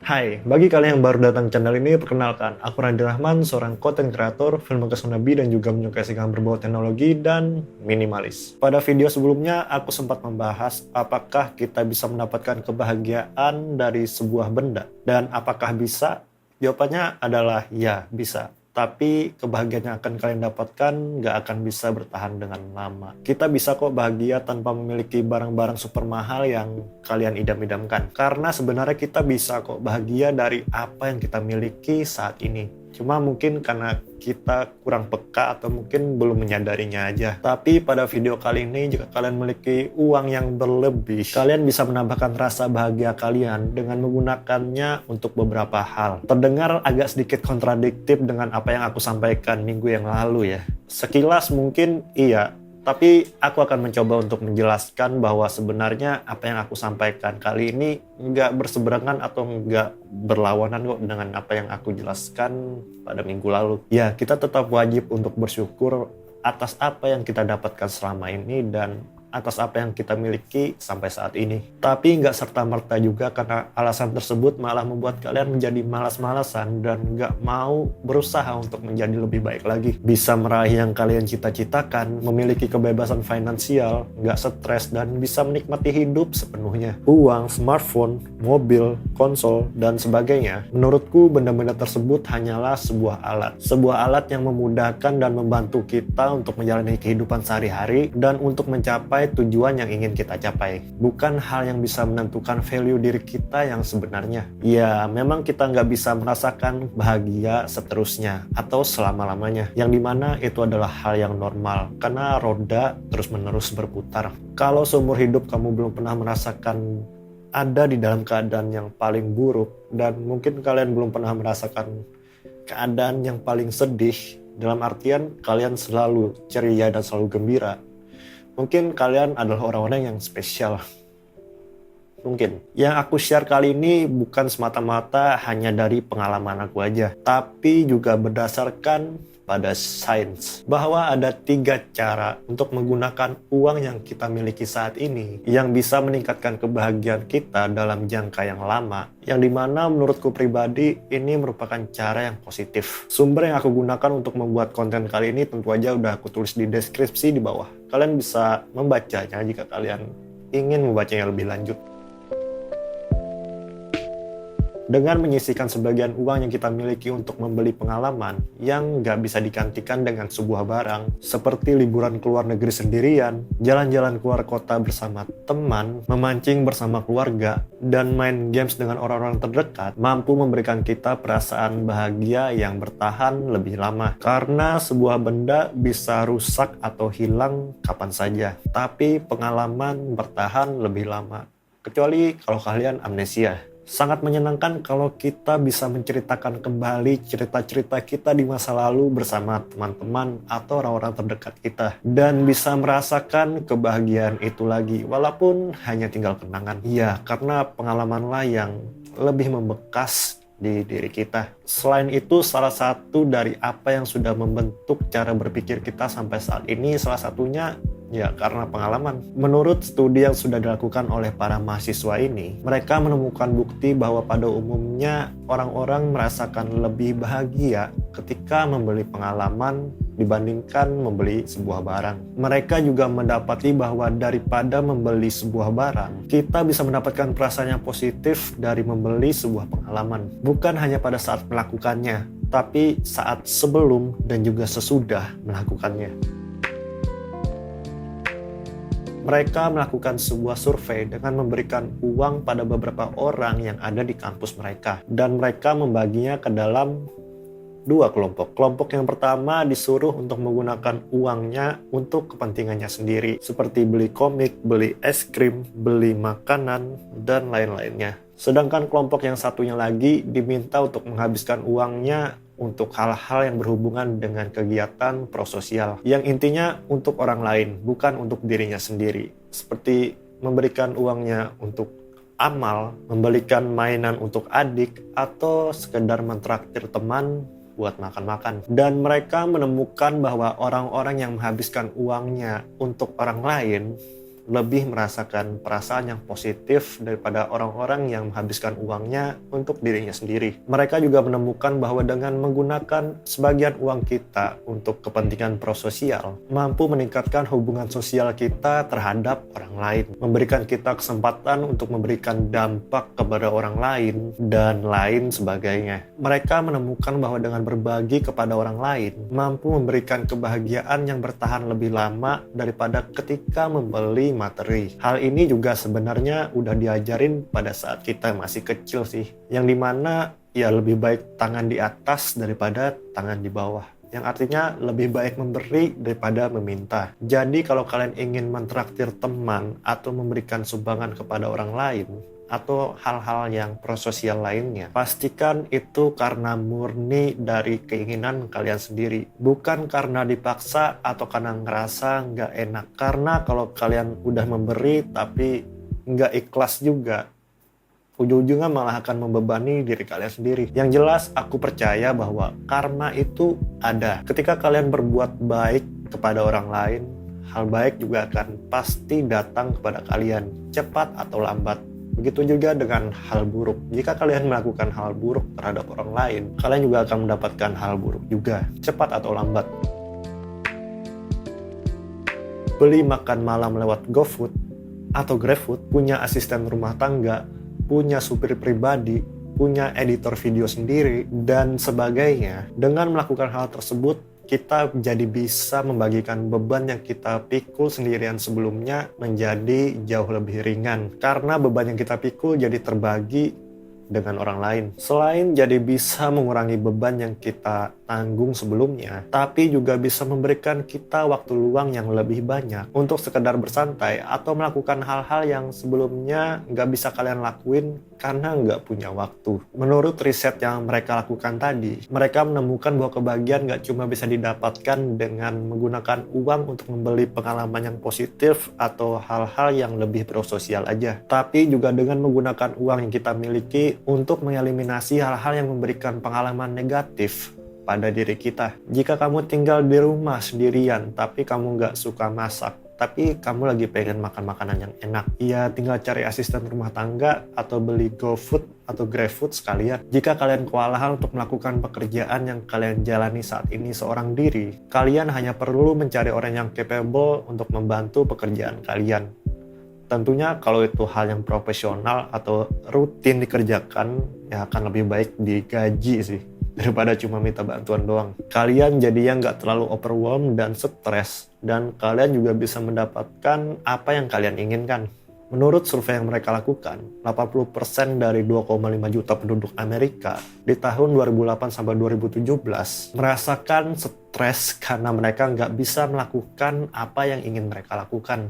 Hai, bagi kalian yang baru datang channel ini, perkenalkan, aku Randy Rahman, seorang content creator, filmmaker nabi dan juga menyukai segala berbau teknologi dan minimalis. Pada video sebelumnya, aku sempat membahas apakah kita bisa mendapatkan kebahagiaan dari sebuah benda. Dan apakah bisa? Jawabannya adalah ya, bisa. Tapi kebahagiaan yang akan kalian dapatkan nggak akan bisa bertahan dengan lama. Kita bisa kok bahagia tanpa memiliki barang-barang super mahal yang kalian idam-idamkan. Karena sebenarnya kita bisa kok bahagia dari apa yang kita miliki saat ini. Cuma mungkin karena kita kurang peka atau mungkin belum menyadarinya aja. Tapi pada video kali ini, jika kalian memiliki uang yang berlebih, kalian bisa menambahkan rasa bahagia kalian dengan menggunakannya untuk beberapa hal. Terdengar agak sedikit kontradiktif dengan apa yang aku sampaikan minggu yang lalu ya. Sekilas mungkin iya, tapi aku akan mencoba untuk menjelaskan bahwa sebenarnya apa yang aku sampaikan kali ini nggak berseberangan atau nggak berlawanan kok dengan apa yang aku jelaskan pada minggu lalu. Ya, kita tetap wajib untuk bersyukur atas apa yang kita dapatkan selama ini dan atas apa yang kita miliki sampai saat ini. Tapi nggak serta-merta juga karena alasan tersebut malah membuat kalian menjadi malas-malasan dan nggak mau berusaha untuk menjadi lebih baik lagi. Bisa meraih yang kalian cita-citakan, memiliki kebebasan finansial, nggak stres, dan bisa menikmati hidup sepenuhnya. Uang, smartphone, mobil, konsol, dan sebagainya. Menurutku benda-benda tersebut hanyalah sebuah alat. Sebuah alat yang memudahkan dan membantu kita untuk menjalani kehidupan sehari-hari dan untuk mencapai tujuan yang ingin kita capai. Bukan hal yang bisa menentukan value diri kita yang sebenarnya. Ya, memang kita nggak bisa merasakan bahagia seterusnya atau selama-lamanya. Yang dimana itu adalah hal yang normal karena roda terus-menerus berputar. Kalau seumur hidup kamu belum pernah merasakan ada di dalam keadaan yang paling buruk dan mungkin kalian belum pernah merasakan keadaan yang paling sedih, dalam artian kalian selalu ceria dan selalu gembira, mungkin kalian adalah orang-orang yang spesial. Mungkin. Yang aku share kali ini bukan semata-mata hanya dari pengalaman aku aja, tapi juga berdasarkan pada sains. Bahwa ada 3 cara untuk menggunakan uang yang kita miliki saat ini yang bisa meningkatkan kebahagiaan kita dalam jangka yang lama. Yang dimana menurutku pribadi ini merupakan cara yang positif. Sumber yang aku gunakan untuk membuat konten kali ini tentu aja udah aku tulis di deskripsi di bawah. Kalian bisa membacanya jika kalian ingin membacanya lebih lanjut. Dengan menyisihkan sebagian uang yang kita miliki untuk membeli pengalaman yang nggak bisa digantikan dengan sebuah barang, seperti liburan ke luar negeri sendirian, jalan-jalan keluar kota bersama teman, memancing bersama keluarga, dan main games dengan orang-orang terdekat, mampu memberikan kita perasaan bahagia yang bertahan lebih lama. Karena sebuah benda bisa rusak atau hilang kapan saja, tapi pengalaman bertahan lebih lama. Kecuali kalau kalian amnesia. Sangat menyenangkan kalau kita bisa menceritakan kembali cerita-cerita kita di masa lalu bersama teman-teman atau orang-orang terdekat kita. Dan bisa merasakan kebahagiaan itu lagi, walaupun hanya tinggal kenangan. Iya, karena pengalamanlah yang lebih membekas di diri kita. Selain itu, salah satu dari apa yang sudah membentuk cara berpikir kita sampai saat ini, salah satunya ya karena pengalaman. Menurut studi yang sudah dilakukan oleh para mahasiswa ini, mereka menemukan bukti bahwa pada umumnya orang-orang merasakan lebih bahagia ketika membeli pengalaman dibandingkan membeli sebuah barang. Mereka juga mendapati bahwa daripada membeli sebuah barang, kita bisa mendapatkan perasaan yang positif dari membeli sebuah pengalaman. Bukan hanya pada saat melakukannya, tapi saat sebelum dan juga sesudah melakukannya. Mereka melakukan sebuah survei dengan memberikan uang pada beberapa orang yang ada di kampus mereka. Dan mereka membaginya ke dalam 2 kelompok. Kelompok yang pertama disuruh untuk menggunakan uangnya untuk kepentingannya sendiri. Seperti beli komik, beli es krim, beli makanan, dan lain-lainnya. Sedangkan kelompok yang satunya lagi diminta untuk menghabiskan uangnya untuk hal-hal yang berhubungan dengan kegiatan prososial yang intinya untuk orang lain, bukan untuk dirinya sendiri. Seperti memberikan uangnya untuk amal, membelikan mainan untuk adik, atau sekedar mentraktir teman buat makan-makan. Dan mereka menemukan bahwa orang-orang yang menghabiskan uangnya untuk orang lain lebih merasakan perasaan yang positif daripada orang-orang yang menghabiskan uangnya untuk dirinya sendiri. Mereka juga menemukan bahwa dengan menggunakan sebagian uang kita untuk kepentingan prososial, mampu meningkatkan hubungan sosial kita terhadap orang lain, memberikan kita kesempatan untuk memberikan dampak kepada orang lain, dan lain sebagainya. Mereka menemukan bahwa dengan berbagi kepada orang lain, mampu memberikan kebahagiaan yang bertahan lebih lama daripada ketika membeli materi. Hal ini juga sebenarnya udah diajarin pada saat kita masih kecil sih, yang dimana ya lebih baik tangan di atas daripada tangan di bawah, yang artinya lebih baik memberi daripada meminta. Jadi kalau kalian ingin mentraktir teman atau memberikan sumbangan kepada orang lain atau hal-hal yang prososial lainnya, pastikan itu karena murni dari keinginan kalian sendiri, bukan karena dipaksa atau karena ngerasa nggak enak. Karena kalau kalian udah memberi tapi nggak ikhlas juga, ujung-ujungnya malah akan membebani diri kalian sendiri. Yang jelas, aku percaya bahwa karma itu ada. Ketika kalian berbuat baik kepada orang lain, hal baik juga akan pasti datang kepada kalian, cepat atau lambat. Begitu juga dengan hal buruk. Jika kalian melakukan hal buruk terhadap orang lain, kalian juga akan mendapatkan hal buruk juga, cepat atau lambat. Beli makan malam lewat GoFood atau GrabFood, punya asisten rumah tangga, punya supir pribadi, punya editor video sendiri, dan sebagainya. Dengan melakukan hal tersebut, kita jadi bisa membagikan beban yang kita pikul sendirian sebelumnya menjadi jauh lebih ringan. Karena beban yang kita pikul jadi terbagi dengan orang lain. Selain jadi bisa mengurangi beban yang kita tanggung sebelumnya, tapi juga bisa memberikan kita waktu luang yang lebih banyak untuk sekedar bersantai atau melakukan hal-hal yang sebelumnya nggak bisa kalian lakuin karena nggak punya waktu. Menurut riset yang mereka lakukan tadi, mereka menemukan bahwa kebahagiaan nggak cuma bisa didapatkan dengan menggunakan uang untuk membeli pengalaman yang positif atau hal-hal yang lebih prososial aja, tapi juga dengan menggunakan uang yang kita miliki untuk mengeliminasi hal-hal yang memberikan pengalaman negatif pada diri kita. Jika kamu tinggal di rumah sendirian, tapi kamu nggak suka masak, tapi kamu lagi pengen makan makanan yang enak, ya tinggal cari asisten rumah tangga atau beli GoFood atau GrabFood sekalian. Jika kalian kewalahan untuk melakukan pekerjaan yang kalian jalani saat ini seorang diri, kalian hanya perlu mencari orang yang capable untuk membantu pekerjaan kalian. Tentunya kalau itu hal yang profesional atau rutin dikerjakan, ya akan lebih baik digaji sih, daripada cuma minta bantuan doang. Kalian jadinya nggak terlalu overwhelmed dan stres, dan kalian juga bisa mendapatkan apa yang kalian inginkan. Menurut survei yang mereka lakukan, 80% dari 2,5 juta penduduk Amerika di tahun 2008 sampai 2017 merasakan stres karena mereka nggak bisa melakukan apa yang ingin mereka lakukan.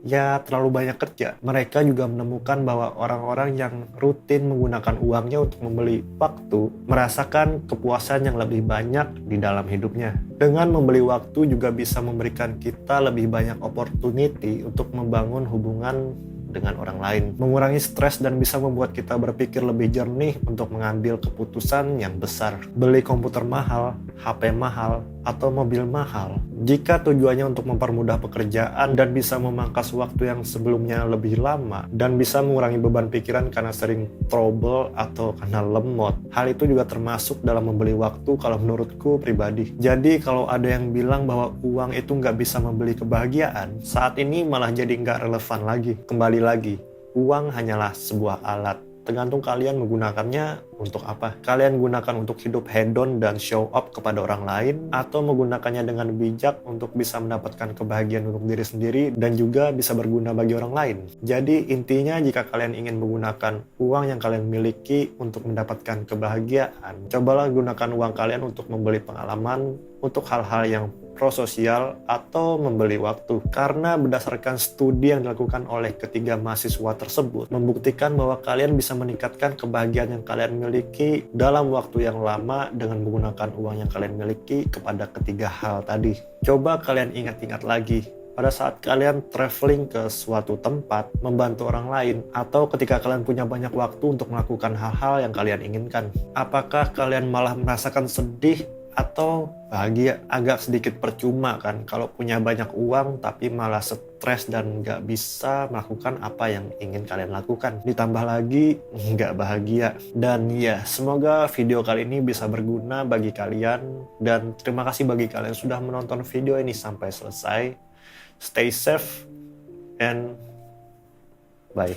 Ya, terlalu banyak kerja. Mereka juga menemukan bahwa orang-orang yang rutin menggunakan uangnya untuk membeli waktu merasakan kepuasan yang lebih banyak di dalam hidupnya. Dengan membeli waktu juga bisa memberikan kita lebih banyak opportunity untuk membangun hubungan dengan orang lain, mengurangi stres, dan bisa membuat kita berpikir lebih jernih untuk mengambil keputusan yang besar. Beli komputer mahal, HP mahal, atau mobil mahal, jika tujuannya untuk mempermudah pekerjaan dan bisa memangkas waktu yang sebelumnya lebih lama, dan bisa mengurangi beban pikiran karena sering trouble atau karena lemot, hal itu juga termasuk dalam membeli waktu kalau menurutku pribadi. Jadi kalau ada yang bilang bahwa uang itu nggak bisa membeli kebahagiaan, saat ini malah jadi nggak relevan lagi. Kembali lagi, uang hanyalah sebuah alat. Tergantung kalian menggunakannya untuk apa. Kalian gunakan untuk hidup hedon dan show up kepada orang lain, atau menggunakannya dengan bijak untuk bisa mendapatkan kebahagiaan untuk diri sendiri dan juga bisa berguna bagi orang lain. Jadi intinya, jika kalian ingin menggunakan uang yang kalian miliki untuk mendapatkan kebahagiaan, cobalah gunakan uang kalian untuk membeli pengalaman, untuk hal-hal yang prososial, atau membeli waktu. Karena berdasarkan studi yang dilakukan oleh ketiga mahasiswa tersebut membuktikan bahwa kalian bisa meningkatkan kebahagiaan yang kalian miliki dalam waktu yang lama dengan menggunakan uang yang kalian miliki kepada ketiga hal tadi. Coba kalian ingat-ingat lagi, pada saat kalian traveling ke suatu tempat, membantu orang lain, atau ketika kalian punya banyak waktu untuk melakukan hal-hal yang kalian inginkan, apakah kalian malah merasakan sedih Atau bahagia agak sedikit percuma kan kalau punya banyak uang tapi malah stres dan nggak bisa melakukan apa yang ingin kalian lakukan. Ditambah lagi nggak bahagia. Dan ya, semoga video kali ini bisa berguna bagi kalian. Dan terima kasih bagi kalian yang sudah menonton video ini sampai selesai. Stay safe and bye.